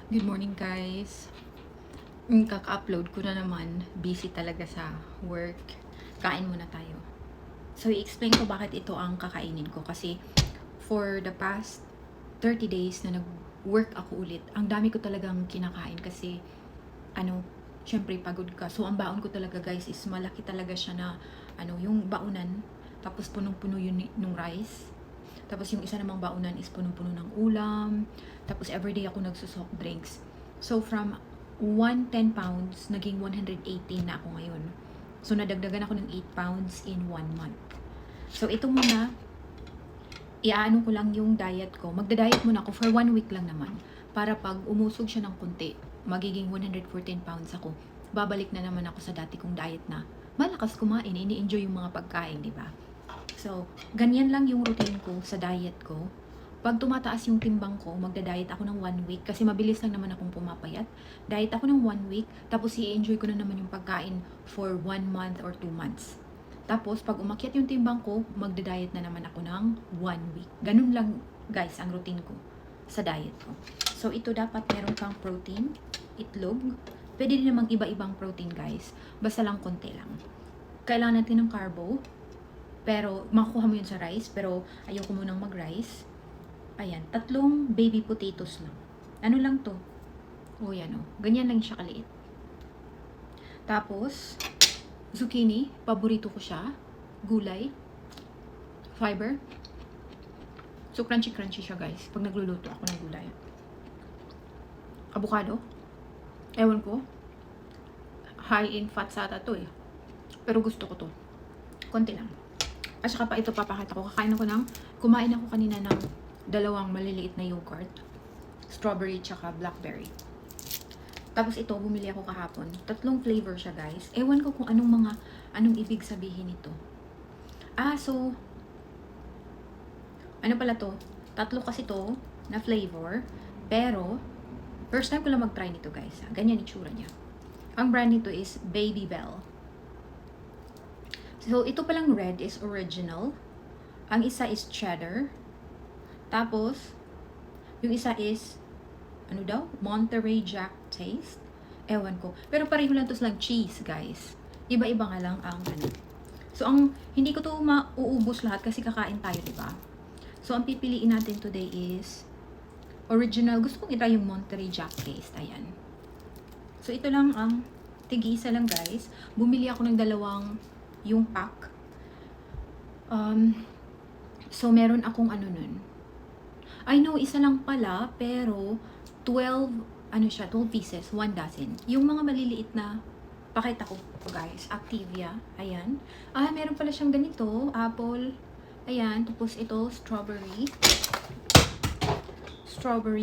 Good morning guys. Kaka-upload ko na naman. Busy talaga sa work. Kain muna tayo. So, i-explain ko bakit ito ang kakainin ko. Kasi, for the past 30 days na nag-work ako ulit, ang dami ko talagang kinakain kasi, syempre pagod ka. So, ang baon ko talaga guys is malaki talaga siya na, yung baonan. Tapos punong-puno yun nung rice. Tapos yung isa namang baonan is punong-puno ng ulam. Tapos everyday ako nagsusok drinks. So from 110 pounds, naging 118 na ako ngayon. So nadagdagan ako ng 8 pounds in 1 month. So ito muna, iaano ko lang yung diet ko. Magda-diet muna ako for 1 week lang naman. Para pag umusog siya ng konti, magiging 114 pounds ako. Babalik na naman ako sa dati kong diet na malakas kumain, ini-enjoy yung mga pagkain, di ba? So, ganyan lang yung routine ko sa diet ko. Pag tumataas yung timbang ko, magda-diet ako ng 1 week kasi mabilis lang naman akong pumapayat. Diet ako ng 1 week, tapos i-enjoy ko na naman yung pagkain for 1 month or 2 months. Tapos, pag umakyat yung timbang ko, magda-diet na naman ako ng 1 week. Ganun lang, guys, ang routine ko sa diet ko. So, ito dapat meron kang protein, itlog. Pwede din namang iba-ibang protein, guys. Basta lang konti lang. Kailangan natin ng carbo, pero makukuha mo yun sa rice, pero ayoko munang mag-rice. Ayan, 3 baby potatoes lang. Ano lang to? O yan o, ganyan lang siya kaliit. Tapos, zucchini, paborito ko siya. Gulay, fiber. So, crunchy-crunchy siya guys, pag nagluluto ako ng gulay. Avocado, ewan ko. High in fat sata to eh. Pero gusto ko to. Konti lang. At saka pa ito papakita ko. Kumain ako kanina ng 2 maliliit na yogurt. Strawberry tsaka blackberry. Tapos ito, bumili ako kahapon. 3 flavor siya guys. Ewan ko kung anong ibig sabihin nito. So, ano pala to? 3 kasi to na flavor. Pero, first time ko lang mag-try nito guys. Ganyan itsura niya. Ang brand nito is Baby Bell. So, ito palang red is original. Ang isa is cheddar. Tapos, yung isa is, Monterey Jack taste. Ewan ko. Pero pareho lang to silang cheese, guys. Iba-iba nga lang ang So, hindi ko to mauubos lahat kasi kakain tayo, diba? So, ang pipiliin natin today is original. Gusto kong itry yung Monterey Jack taste. Ayan. So, ito lang ang tig-isa lang, guys. Bumili ako ng 2 yung pack. So, meron akong nun. I know, isa lang pala, pero 12 pieces, 1 dozen. Yung mga maliliit na, pakita ko po guys, Activia, ayan. Meron pala siyang ganito, apple, ayan, tapos ito, strawberry,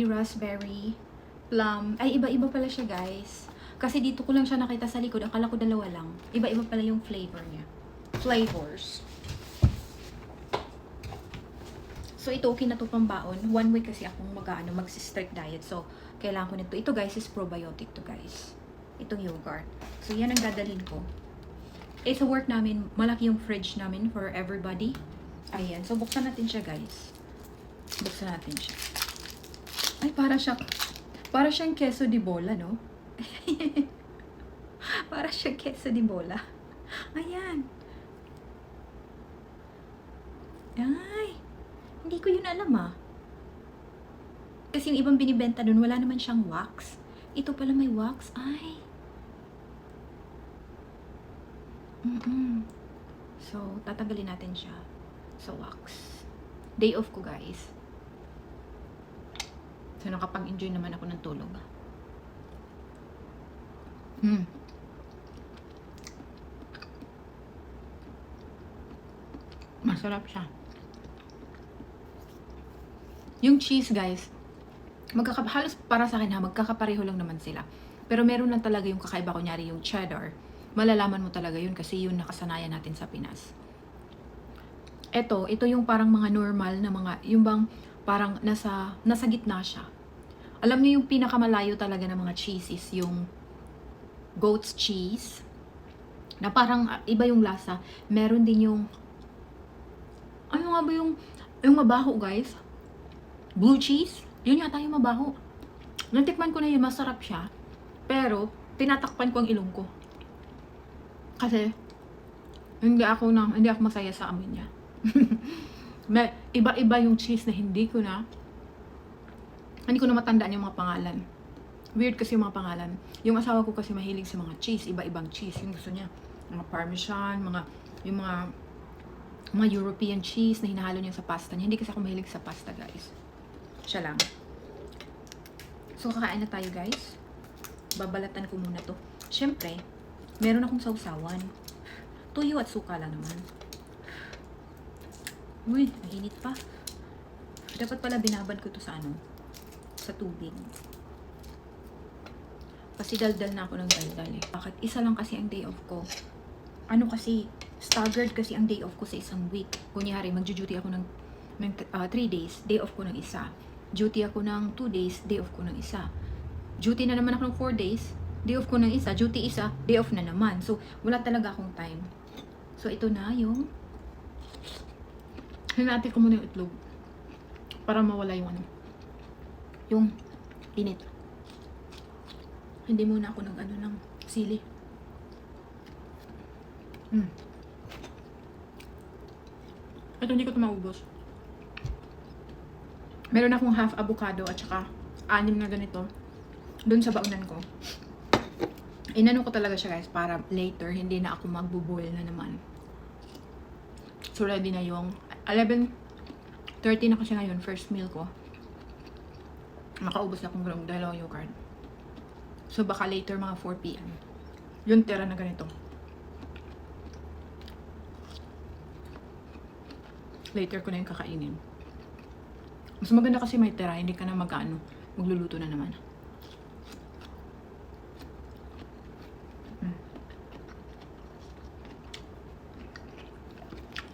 raspberry, plum, iba-iba pala siya guys. Kasi dito ko lang siya nakita sa likod, akala ko 2 lang. Iba-iba pala yung flavors. So, ito, okay na to pambaon. 1 week kasi akong mag-strict diet. So, kailangan ko nito. Ito, guys, is probiotic to, guys. Itong yogurt. So, yan ang dadalhin ko. Sa work namin, malaki yung fridge namin for everybody. Ayan. So, buksan natin siya, guys. Buksan natin siya. Para siyang queso di bola, no? Para siyang queso di bola. Ayan. Hindi ko yun alam Kasi yung ibang binibenta dun, wala naman siyang wax. Ito pala may wax. So, tatanggalin natin siya sa wax. Day off ko, guys. So, nakapag-enjoy naman ako ng tulog. Masarap siya. Yung cheese, guys, halos para sa akin magkakapareho lang naman sila. Pero meron lang talaga yung kakaiba, kunyari yung cheddar. Malalaman mo talaga yun kasi yun nakasanayan natin sa Pinas. Ito yung parang mga normal na yung bang parang nasa gitna siya. Alam niyo yung pinakamalayo talaga ng mga cheese is yung goat's cheese. Na parang iba yung lasa. Meron din yung, ano nga ba yung mabaho, guys? Blue cheese? Yun yata yung mabaho. Natikman ko na yun, masarap siya. Pero, tinatakpan ko ang ilong ko. Kasi, hindi ako masaya sa amoy niya. May iba-iba yung cheese na hindi ko na matandaan yung mga pangalan. Weird kasi yung mga pangalan. Yung asawa ko kasi mahilig sa mga cheese, iba-ibang cheese. Yung gusto niya, mga parmesan, yung mga European cheese na hinahalo niya sa pasta niya. Hindi kasi ako mahilig sa pasta, guys. Siya lang. So, kakain na tayo, guys. Babalatan ko muna to. Siyempre, meron akong sausawan. Tuyo at suka lang naman. Uy, mainit pa. Dapat pala binabad ko to sa sa tubig. Kasi daldal na ako ng daldal eh. Bakit? Isa lang kasi ang day off ko. Kasi, staggered kasi ang day off ko sa isang week. Kunyari, magjo-duty ako ng 3 days, day off ko ng isa. Duty ako ng 2 days, day off ko ng isa. Duty na naman ako ng 4 days, day off ko ng isa. Duty isa, day off na naman. So, wala talaga akong time. So, ito na yung hinati ko muna yung itlog para mawala yung init. Hindi muna ako ng sili. Ito hindi ko ito maubos. Meron akong half avocado at saka 6 na ganito dun sa baunan ko. Inano ko talaga siya, guys, para later hindi na ako magbuboil na naman. So ready na yung 11:30 na kasi ngayon, first meal ko. Nakaubos na akong gulong dahil ako yogurt. So baka later mga 4 PM yung tira na ganito. Later ko na yung kakainin. Mas maganda kasi may tira, hindi ka na magluluto na naman.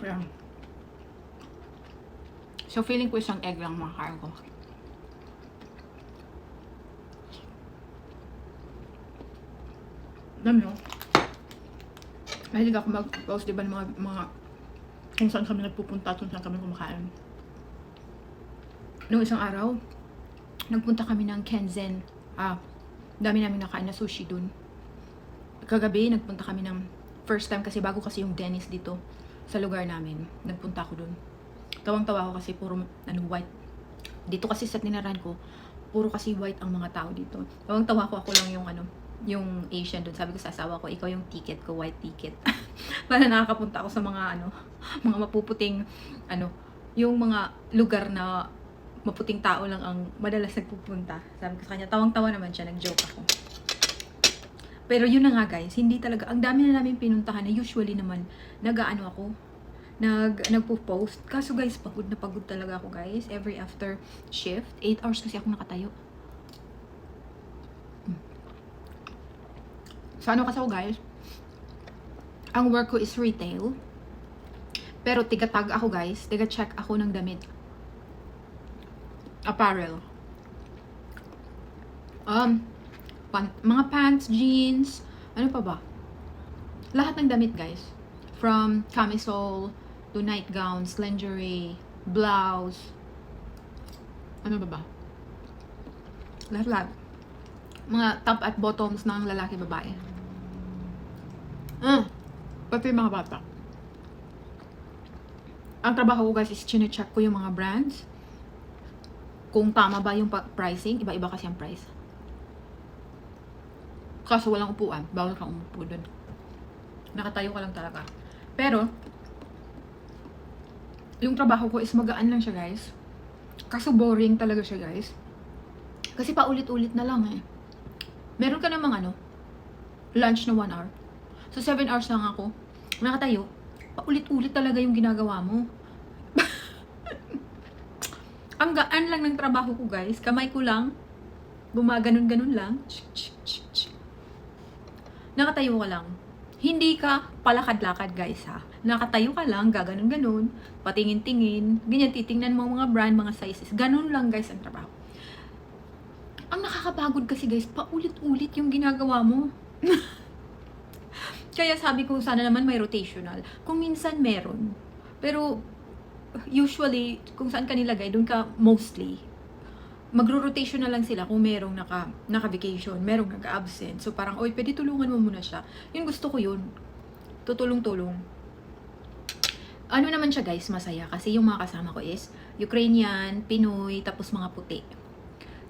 Ayan. So feeling ko isang egg lang makakain ko. Alam nyo, mahilig ako mag-post, diba, mga kung saan kami nagpupunta, kung saan kami kumakain. Noong isang araw, nagpunta kami ng Kenzen. Dami namin nakain na sushi dun. Kagabi, nagpunta kami ng first time kasi bago kasi yung Dennis dito sa lugar namin. Nagpunta ako dun. Tawang-tawa ako kasi puro white. Dito kasi sa tinirahan ko, puro kasi white ang mga tao dito. Tawang-tawa ako lang yung Asian dun. Sabi ko sa asawa ko, ikaw yung ticket ko, white ticket. Para nakakapunta ako sa mga mga mapuputing yung mga lugar na maputing tao lang ang madalas nagpupunta. Sabi ko sa kanya, tawang-tawa naman siya, nag-joke ako. Pero yun na nga, guys, hindi talaga, ang dami na namin pinuntahan na usually naman nagpo-post. Kaso guys, pagod na pagod talaga ako, guys. Every after shift, 8 hours kasi ako nakatayo. So kasi ako, guys, ang work ko is retail. Pero tiga-tag ako, guys. Tiga-check ako ng damit. Apparel. Mga pants, jeans, ano pa ba? Lahat ng damit, guys. From camisole to nightgowns, lingerie, blouse. Ano ba? Lahat. Mga top at bottoms ng lalaki, babae. Pati mga bata. Ang trabaho ko, guys, is chine-check ko yung mga brands. Kung tama ba yung pricing. Iba-iba kasi ang price. Kaso walang upuan. Bawal kang umupo dun. Nakatayo ka lang talaga. Pero, yung trabaho ko is magaan lang siya, guys. Kaso boring talaga siya, guys. Kasi paulit-ulit na lang eh. Meron ka namang lunch na 1 hour. So 7 hours lang ako nakatayo. Paulit-ulit talaga yung ginagawa mo. Ang gaan lang ng trabaho ko, guys. Kamay ko lang. Gumaganon-ganon lang. Nakatayo ka lang. Hindi ka palakad-lakad, guys, ha. Nakatayo ka lang, gaganon-ganon. Patingin-tingin. Ganyan, titingnan mo mga brand, mga sizes. Ganon lang, guys, ang trabaho. Ang nakakapagod kasi, guys, paulit-ulit yung ginagawa mo. Kaya sabi ko, sana naman may rotational. Kung minsan meron. Pero, usually, kung saan ka nilagay, doon ka mostly. magro-rotation na lang sila kung merong naka-vacation, merong nag-absent. So parang, oy, pwede tulungan mo muna siya. Yun, gusto ko yun. Tutulong-tulong. Ano naman siya guys, masaya. Kasi yung mga kasama ko is Ukrainian, Pinoy, tapos mga puti.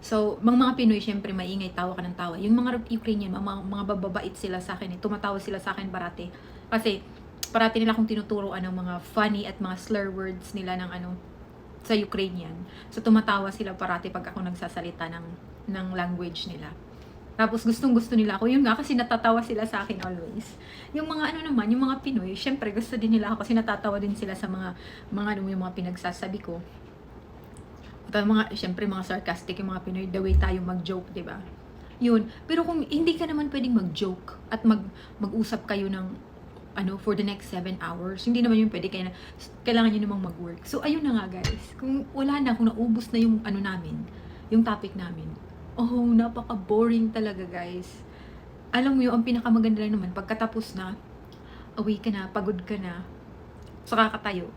So, mga Pinoy, syempre, maingay, tawa ka ng tawa. Yung mga Ukrainian, mga bababait sila sa akin. Tumatawa sila sa akin parati. Kasi, parati nila akong tinuturoan ng mga funny at mga slur words nila ng sa Ukrainian. So, tumatawa sila parati pag ako nagsasalita ng language nila. Tapos, gustong-gusto nila ako. Yun nga, kasi natatawa sila sa akin always. Yung mga naman, yung mga Pinoy, syempre, gusto din nila ako kasi natatawa din sila sa yung mga pinagsasabi ko. At syempre, mga sarcastic yung mga Pinoy, the way tayo mag-joke, diba? Yun. Pero kung hindi ka naman pwedeng mag-joke at mag-usap kayo ng for the next 7 hours. Hindi naman yun pwede, kailangan nyo namang mag-work. So, ayun na nga guys. Kung wala na, kung naubos na yung namin, yung topic namin. Oh, napaka-boring talaga guys. Alam mo yun, ang pinakamaganda lang naman, pagkatapos na, away ka na, pagod ka na, saka katayo.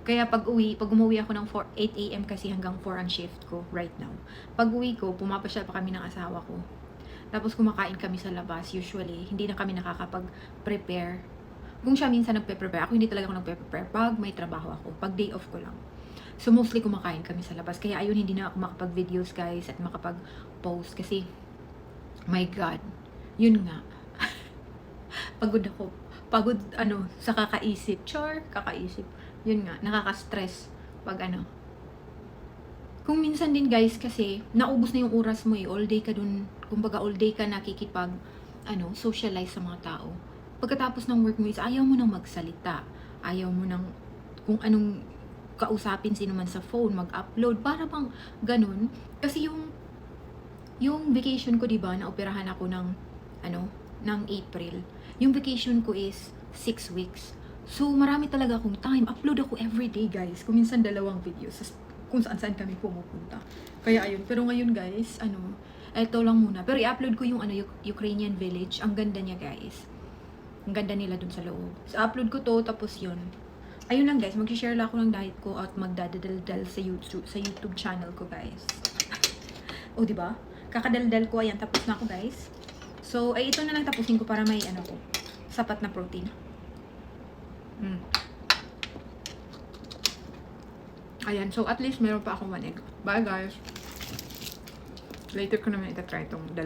Kaya pag umuwi ako ng 8 a.m. kasi hanggang 4 ang shift ko right now. Pag uwi ko, pumapasyal pa kami ng asawa ko. Tapos kumakain kami sa labas, usually. Hindi na kami nakakapag-prepare. Kung siya minsan nagpe-prepare, ako hindi talaga ako nagpe-prepare pag may trabaho ako. Pag day off ko lang. So mostly kumakain kami sa labas. Kaya ayun, hindi na ako makapag-videos guys at makapag-post. Kasi, my God, yun nga. Pagod ako. Pagod sa kakaisip. Kakaisip. Yun nga, nakaka-stress pag Kung minsan din guys, kasi naubos na yung oras mo all day ka dun, kumbaga all day ka nakikipag, socialize sa mga tao. Pagkatapos ng work mo is ayaw mo nang magsalita. Ayaw mo nang kung anong kausapin sino man sa phone, mag-upload, para bang ganun. Kasi yung vacation ko, diba, naoperahan ako ng April. Yung vacation ko is 6 weeks. So, marami talaga akong time. Upload ako everyday, guys. Kung minsan 2 videos. Kung saan kami pumupunta. Kaya ayun. Pero ngayon, guys, eto lang muna. Pero i-upload ko yung Ukrainian village. Ang ganda niya, guys. Ang ganda nila dun sa loob. So, upload ko to, tapos yun. Ayun lang, guys. Mag-share lang ako ng diet ko at magdadaldal sa YouTube channel ko, guys. O, diba? Kakadaldal ko. Ayan, tapos na ako, guys. So, ay ito na lang tapusin ko para may ko. Sapat na protein. Ayan, so at least meron pa akong 1 egg. Bye guys! Later ko naman itatry itong 2.